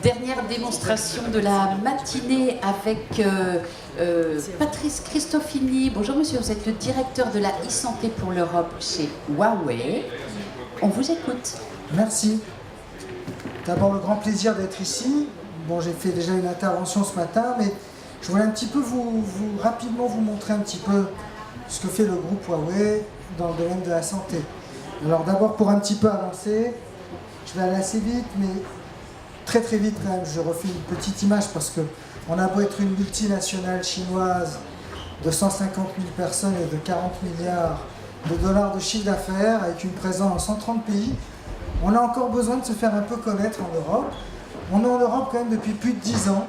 Dernière démonstration de la matinée avec Patrice Cristofini. Bonjour monsieur, vous êtes le directeur de la e-santé pour l'Europe chez Huawei. On vous écoute. Merci. D'abord le grand plaisir d'être ici. Bon, j'ai fait déjà une intervention ce matin, mais je voulais un petit peu rapidement vous montrer un petit peu ce que fait le groupe Huawei dans le domaine de la santé. Alors d'abord, pour un petit peu avancer, je vais aller assez vite, mais très très vite quand même. Je refais une petite image parce que on a beau être une multinationale chinoise de 150 000 personnes et de 40 milliards de dollars de chiffre d'affaires avec une présence dans 130 pays, on a encore besoin de se faire un peu connaître en Europe. On est en Europe quand même depuis plus de 10 ans,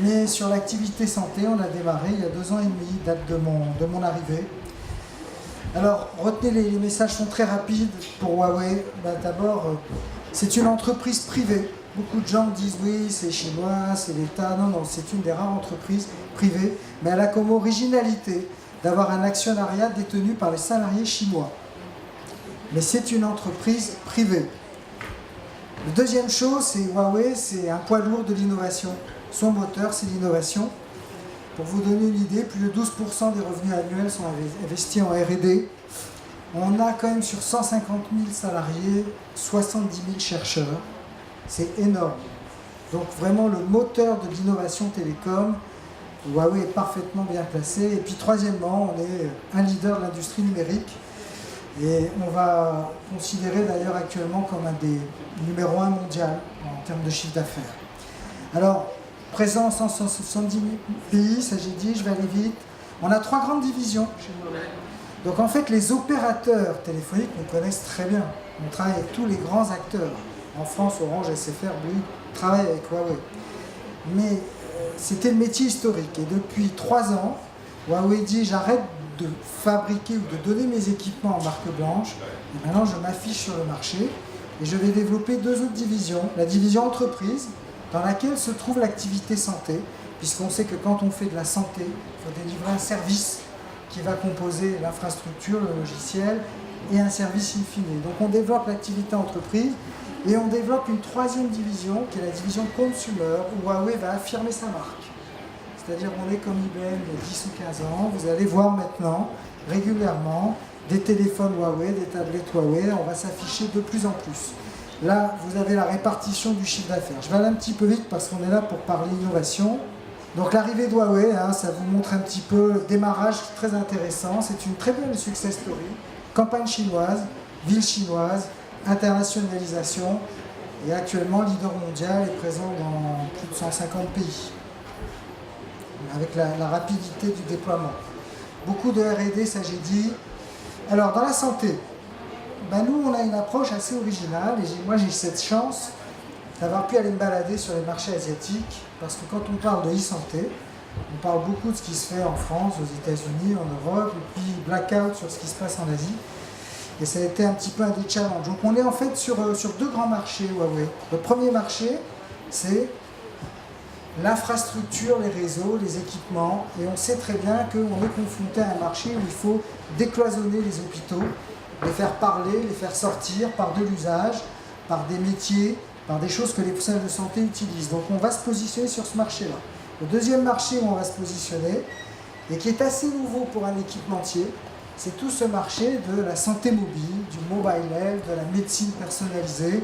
mais sur l'activité santé, on a démarré il y a 2 ans et demi, date de mon arrivée. Alors, retenez, les messages sont très rapides pour Huawei. D'abord, c'est une entreprise privée. Beaucoup de gens disent oui, c'est chinois, c'est l'État. Non, non, c'est une des rares entreprises privées, mais elle a comme originalité d'avoir un actionnariat détenu par les salariés chinois. Mais c'est une entreprise privée. La deuxième chose, c'est Huawei, c'est un poids lourd de l'innovation. Son moteur, c'est l'innovation. Pour vous donner une idée, plus de 12% des revenus annuels sont investis en R&D. On a quand même sur 150 000 salariés, 70 000 chercheurs. C'est énorme. Donc vraiment le moteur de l'innovation télécom, Huawei est parfaitement bien placé. Et puis troisièmement, on est un leader de l'industrie numérique. Et on va considérer d'ailleurs actuellement comme un des numéro 1 mondial en termes de chiffre d'affaires. Alors, présent en 170 pays, ça j'ai dit, je vais aller vite. On a 3 grandes divisions chez Huawei. Donc en fait, les opérateurs téléphoniques nous connaissent très bien. On travaille avec tous les grands acteurs. En France, Orange, SFR, Bouygues travaillent avec Huawei. Mais c'était le métier historique. Et depuis 3 ans, Huawei dit j'arrête de fabriquer ou de donner mes équipements en marque blanche. Et maintenant, je m'affiche sur le marché et je vais développer 2 autres divisions. La division entreprise, dans laquelle se trouve l'activité santé, puisqu'on sait que quand on fait de la santé, il faut délivrer un service qui va composer l'infrastructure, le logiciel et un service in fine. Donc on développe l'activité entreprise et on développe une 3e division qui est la division consumer où Huawei va affirmer sa marque. C'est-à-dire on est comme IBM il y a 10 ou 15 ans, vous allez voir maintenant régulièrement des téléphones Huawei, des tablettes Huawei, on va s'afficher de plus en plus. Là, vous avez la répartition du chiffre d'affaires. Je vais aller un petit peu vite parce qu'on est là pour parler innovation. Donc l'arrivée de Huawei, ça vous montre un petit peu le démarrage très intéressant. C'est une très belle success story. Campagne chinoise, ville chinoise, internationalisation. Et actuellement, leader mondial est présent dans plus de 150 pays. Avec la rapidité du déploiement. Beaucoup de R&D, ça j'ai dit. Alors, dans la santé, nous, on a une approche assez originale. Et moi, j'ai cette chance d'avoir pu aller me balader sur les marchés asiatiques. Parce que quand on parle de e-santé, on parle beaucoup de ce qui se fait en France, aux États-Unis, en Europe, et puis blackout sur ce qui se passe en Asie. Et ça a été un petit peu un des challenges. Donc, on est en fait sur 2 grands marchés Huawei. Le premier marché, c'est l'infrastructure, les réseaux, les équipements, et on sait très bien qu'on est confronté à un marché où il faut décloisonner les hôpitaux, les faire parler, les faire sortir par de l'usage, par des métiers, par des choses que les professionnels de santé utilisent. Donc on va se positionner sur ce marché-là. Le deuxième marché où on va se positionner, et qui est assez nouveau pour un équipementier, c'est tout ce marché de la santé mobile, du mobile health, de la médecine personnalisée,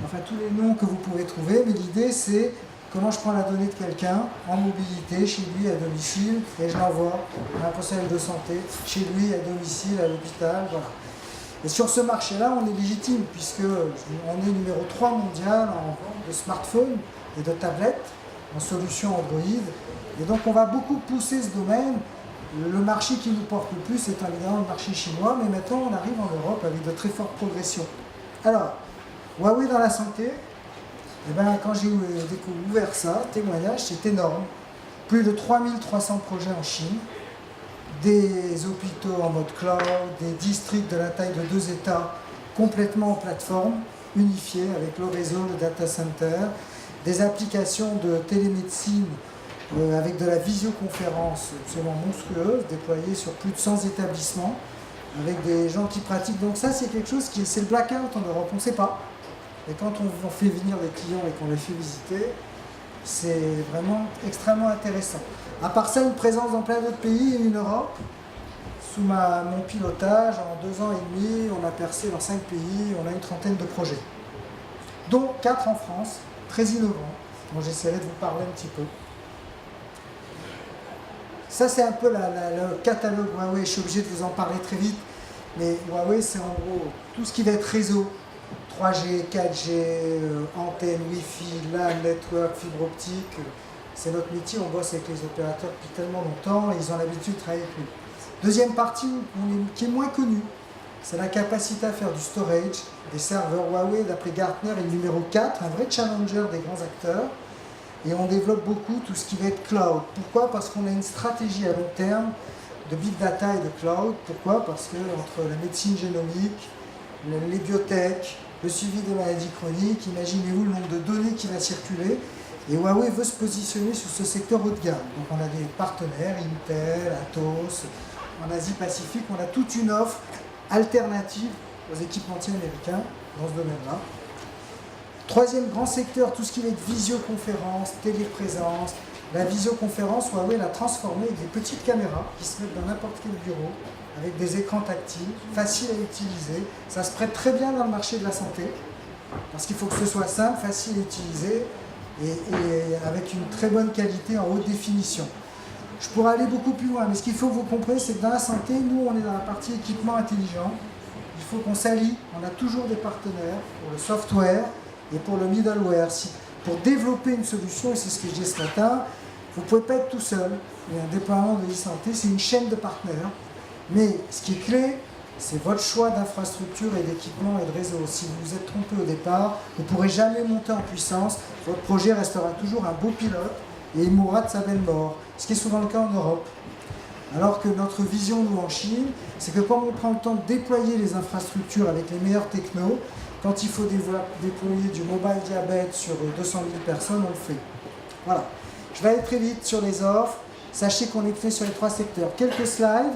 enfin tous les noms que vous pouvez trouver, mais l'idée c'est comment je prends la donnée de quelqu'un en mobilité, chez lui, à domicile, et je l'envoie à un professionnel de santé, chez lui, à domicile, à l'hôpital, voilà. Et sur ce marché-là, on est légitime, puisqu'on est numéro 3 mondial en vente de smartphones et de tablettes, en solution Android. Et donc on va beaucoup pousser ce domaine. Le marché qui nous porte le plus est évidemment le marché chinois, mais maintenant on arrive en Europe avec de très fortes progressions. Alors, Huawei dans la santé, quand j'ai ouvert ça, témoignage, c'est énorme. Plus de 3300 projets en Chine, des hôpitaux en mode cloud, des districts de la taille de 2 États complètement en plateforme, unifiés avec le réseau, le data center, des applications de télémédecine avec de la visioconférence absolument monstrueuse, déployée sur plus de 100 établissements, avec des gens qui pratiquent. Donc ça, c'est quelque chose qui, c'est le blackout en Europe, on ne sait pas. Et quand on fait venir des clients et qu'on les fait visiter, c'est vraiment extrêmement intéressant. À part ça, une présence dans plein d'autres pays et une Europe. Sous mon pilotage, en 2 ans et demi, on a percé dans 5 pays, on a une trentaine de projets. Dont 4 en France, très innovants, dont j'essaierai de vous parler un petit peu. Ça, c'est un peu le catalogue Huawei. Je suis obligé de vous en parler très vite. Mais Huawei, c'est en gros tout ce qui va être réseau. 3G, 4G, antenne, Wi-Fi, LAN, network, fibre optique. C'est notre métier, on bosse avec les opérateurs depuis tellement longtemps et ils ont l'habitude de travailler avec nous. Deuxième partie qui est moins connue, c'est la capacité à faire du storage. Des serveurs Huawei, d'après Gartner, est le numéro 4, un vrai challenger des grands acteurs. Et on développe beaucoup tout ce qui va être cloud. Pourquoi? Parce qu'on a une stratégie à long terme de big data et de cloud. Pourquoi? Parce que entre la médecine génomique, les biotech, le suivi des maladies chroniques, imaginez-vous le nombre de données qui va circuler. Et Huawei veut se positionner sur ce secteur haut de gamme. Donc on a des partenaires, Intel, Atos, en Asie-Pacifique, on a toute une offre alternative aux équipementiers américains dans ce domaine-là. Troisième grand secteur, tout ce qui va être visioconférence, téléprésence. La visioconférence, Huawei l'a transformée avec des petites caméras qui se mettent dans n'importe quel bureau, avec des écrans tactiles, faciles à utiliser. Ça se prête très bien dans le marché de la santé, parce qu'il faut que ce soit simple, facile à utiliser, et avec une très bonne qualité en haute définition. Je pourrais aller beaucoup plus loin, mais ce qu'il faut que vous compreniez, c'est que dans la santé, nous, on est dans la partie équipement intelligent. Il faut qu'on s'allie, on a toujours des partenaires pour le software et pour le middleware. Pour développer une solution, et c'est ce que je dis ce matin, vous ne pouvez pas être tout seul. Il y a un déploiement de e-santé, c'est une chaîne de partenaires. Mais ce qui est clé, c'est votre choix d'infrastructure et d'équipement et de réseau. Si vous vous êtes trompé au départ, vous ne pourrez jamais monter en puissance. Votre projet restera toujours un beau pilote et il mourra de sa belle mort. Ce qui est souvent le cas en Europe. Alors que notre vision, nous, en Chine, c'est que quand on prend le temps de déployer les infrastructures avec les meilleurs technos, quand il faut déployer du mobile diabète sur 200 000 personnes, on le fait. Voilà. Je vais aller très vite sur les offres. Sachez qu'on est fait sur les 3 secteurs. Quelques slides.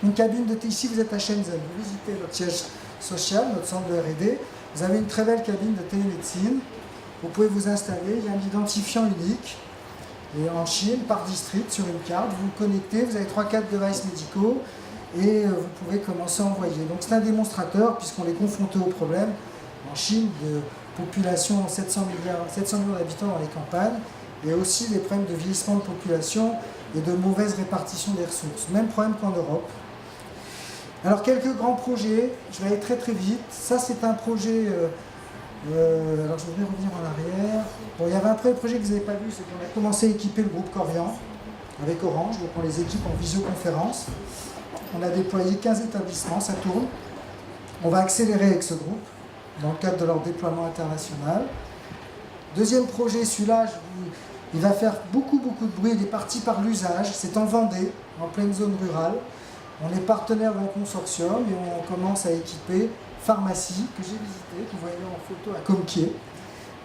Une cabine de ici, vous êtes à Shenzhen. Vous visitez notre siège social, notre centre de R&D. Vous avez une très belle cabine de télémédecine. Vous pouvez vous installer. Il y a un identifiant unique. Et en Chine, par district, sur une carte, vous vous connectez. Vous avez 3-4 devices médicaux. Et vous pouvez commencer à envoyer. Donc c'est un démonstrateur, puisqu'on est confronté au problème, en Chine, de population, 700 millions d'habitants dans les campagnes, et aussi des problèmes de vieillissement de population et de mauvaise répartition des ressources. Même problème qu'en Europe. Alors quelques grands projets, je vais aller très très vite. Ça c'est un projet, alors je voudrais revenir en arrière. Bon, il y avait un premier projet que vous n'avez pas vu, c'est qu'on a commencé à équiper le groupe Corian avec Orange, donc on les équipe en visioconférence. On a déployé 15 établissements, ça tourne. On va accélérer avec ce groupe dans le cadre de leur déploiement international. Deuxième projet, celui-là, il va faire beaucoup de bruit, il est parti par l'usage. C'est en Vendée, en pleine zone rurale. On est partenaire d'un consortium et on commence à équiper pharmacie, que j'ai visité, que vous voyez en photo à Comquier.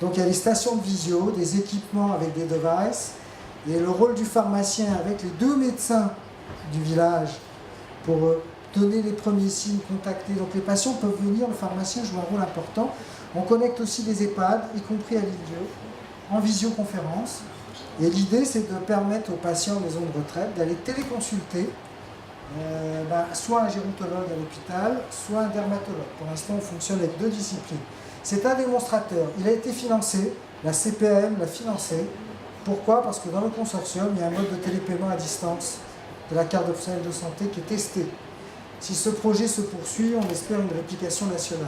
Donc il y a des stations de visio, des équipements avec des devices, et le rôle du pharmacien avec les 2 médecins du village pour donner les premiers signes, contacter. Donc les patients peuvent venir, le pharmacien joue un rôle important. On connecte aussi les EHPAD, y compris à l'INVIO, en visioconférence. Et l'idée, c'est de permettre aux patients en maison de retraite d'aller téléconsulter soit un gérontologue à l'hôpital, soit un dermatologue. Pour l'instant, on fonctionne avec 2 disciplines. C'est un démonstrateur. Il a été financé, la CPAM l'a financé. Pourquoi? Parce que dans le consortium, il y a un mode de télépaiement à distance de la carte professionnelle de santé qui est testé. Si ce projet se poursuit, on espère une réplication nationale.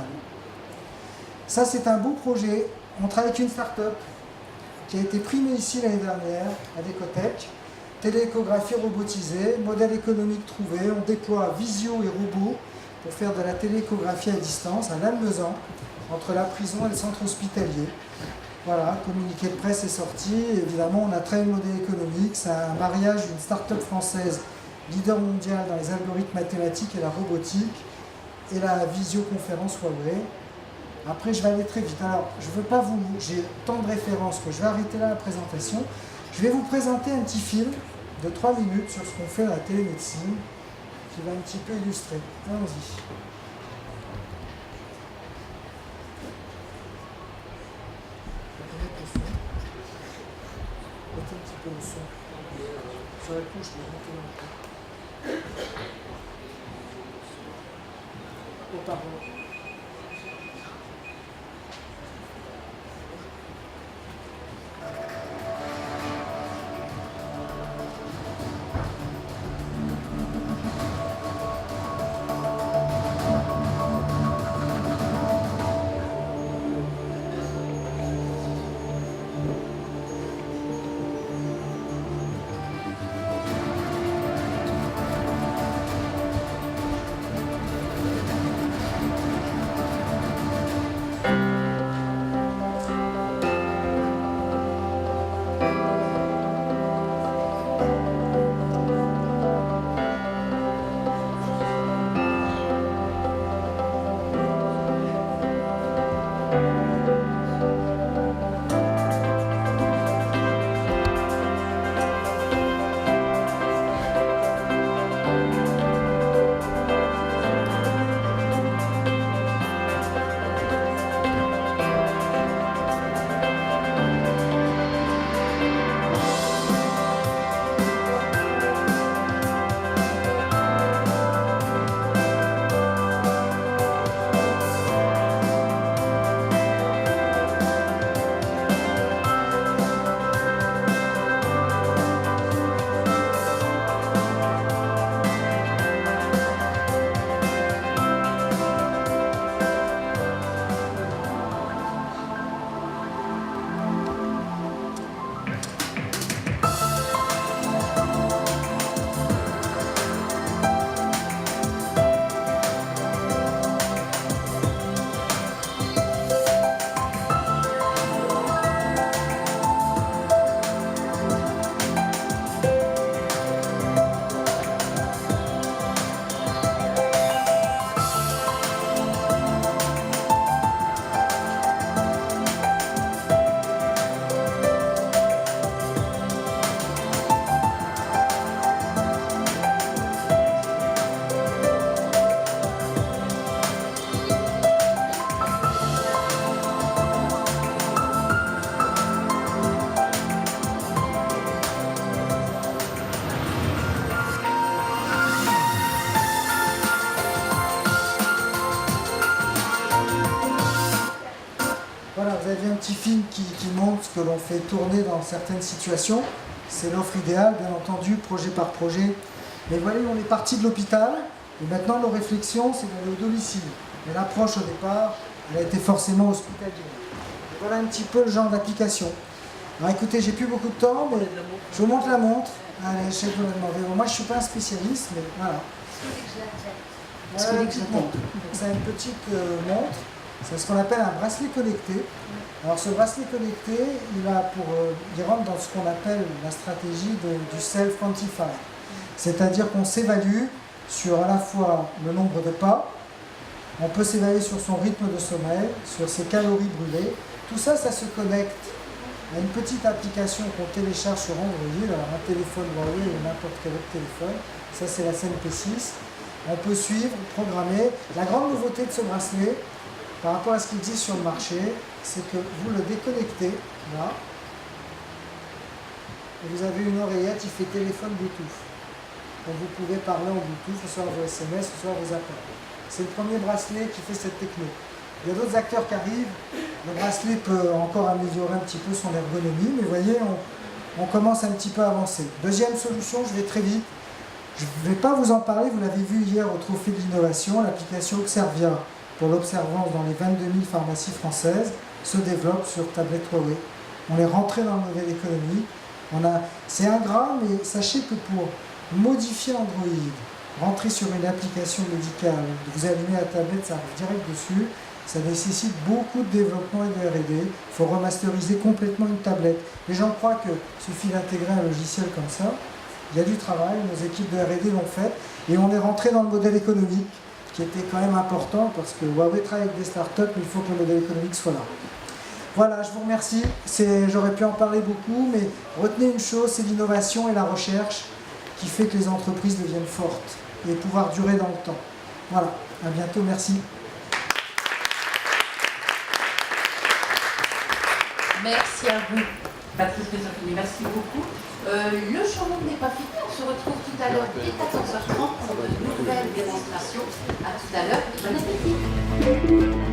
Ça, c'est un beau projet. On travaille avec une start-up qui a été primée ici l'année dernière, à Decotech. Télééchographie robotisée, modèle économique trouvé. On déploie visio et robots pour faire de la télééchographie à distance à Lannemezan, entre la prison et le centre hospitalier. Voilà, communiqué de presse est sorti. Évidemment, on a très le modèle économique. C'est un mariage d'une start-up française, leader mondial dans les algorithmes mathématiques et la robotique, et la visioconférence Huawei. Après, je vais aller très vite. Alors, je ne veux pas vous... J'ai tant de références que je vais arrêter là la présentation. Je vais vous présenter un petit film de 3 minutes sur ce qu'on fait dans la télémédecine. qui va un petit peu illustrer. Allons-y. Mettez un petit peu le son. Sur la couche, mais mettez un peu. Oh, pardon. Voilà, vous avez vu un petit film qui montre ce que l'on fait tourner dans certaines situations. C'est l'offre idéale, bien entendu, projet par projet. Mais voilà, on est parti de l'hôpital, et maintenant nos réflexions, c'est d'aller au domicile. Mais l'approche au départ, elle a été forcément hospitalière. Et voilà un petit peu le genre d'application. Alors écoutez, j'ai plus beaucoup de temps, mais je vous montre la montre. Allez, je sais que vous m'avez demandé. Bon, moi, je ne suis pas un spécialiste, mais voilà. Voilà, une petite montre. Donc, c'est une petite montre. C'est ce qu'on appelle un bracelet connecté. Alors ce bracelet connecté, il rentre dans ce qu'on appelle la stratégie du self-quantify. C'est-à-dire qu'on s'évalue sur à la fois le nombre de pas, on peut s'évaluer sur son rythme de sommeil, sur ses calories brûlées. Tout ça, ça se connecte à une petite application qu'on télécharge sur Android, alors un téléphone Huawei ou n'importe quel autre téléphone. Ça, c'est la CNP6. On peut suivre, programmer. La grande nouveauté de ce bracelet, par rapport à ce qu'il dit sur le marché, c'est que vous le déconnectez, là, et vous avez une oreillette qui fait téléphone Bluetooth. Donc vous pouvez parler en Bluetooth, soit vos SMS, soit vos appels. C'est le premier bracelet qui fait cette techno. Il y a d'autres acteurs qui arrivent. Le bracelet peut encore améliorer un petit peu son ergonomie, mais vous voyez, on commence un petit peu à avancer. Deuxième solution, je vais très vite. Je ne vais pas vous en parler, vous l'avez vu hier au Trophée de l'innovation, l'application Observia pour l'observance dans les 22 000 pharmacies françaises se développe sur tablette Huawei. On est rentré dans le modèle économique. C'est ingrat, mais sachez que pour modifier Android, rentrer sur une application médicale, vous allumez la tablette, ça arrive direct dessus, ça nécessite beaucoup de développement et de R&D. Il faut remasteriser complètement une tablette. Les gens croient qu'il suffit d'intégrer un logiciel comme ça. Il y a du travail, nos équipes de R&D l'ont fait, et on est rentré dans le modèle économique, qui était quand même important, parce que Huawei travaille avec des startups, mais il faut que le modèle économique soit là. Voilà, je vous remercie. J'aurais pu en parler beaucoup, mais retenez une chose, c'est l'innovation et la recherche qui fait que les entreprises deviennent fortes. et pouvoir durer dans le temps. Voilà, à bientôt, merci. Merci à vous, Patrice Christofini, merci beaucoup. Le showroom n'est pas fini, on se retrouve tout à l'heure dès 14h30 pour de nouvelles démonstrations. À tout à l'heure, bon appétit.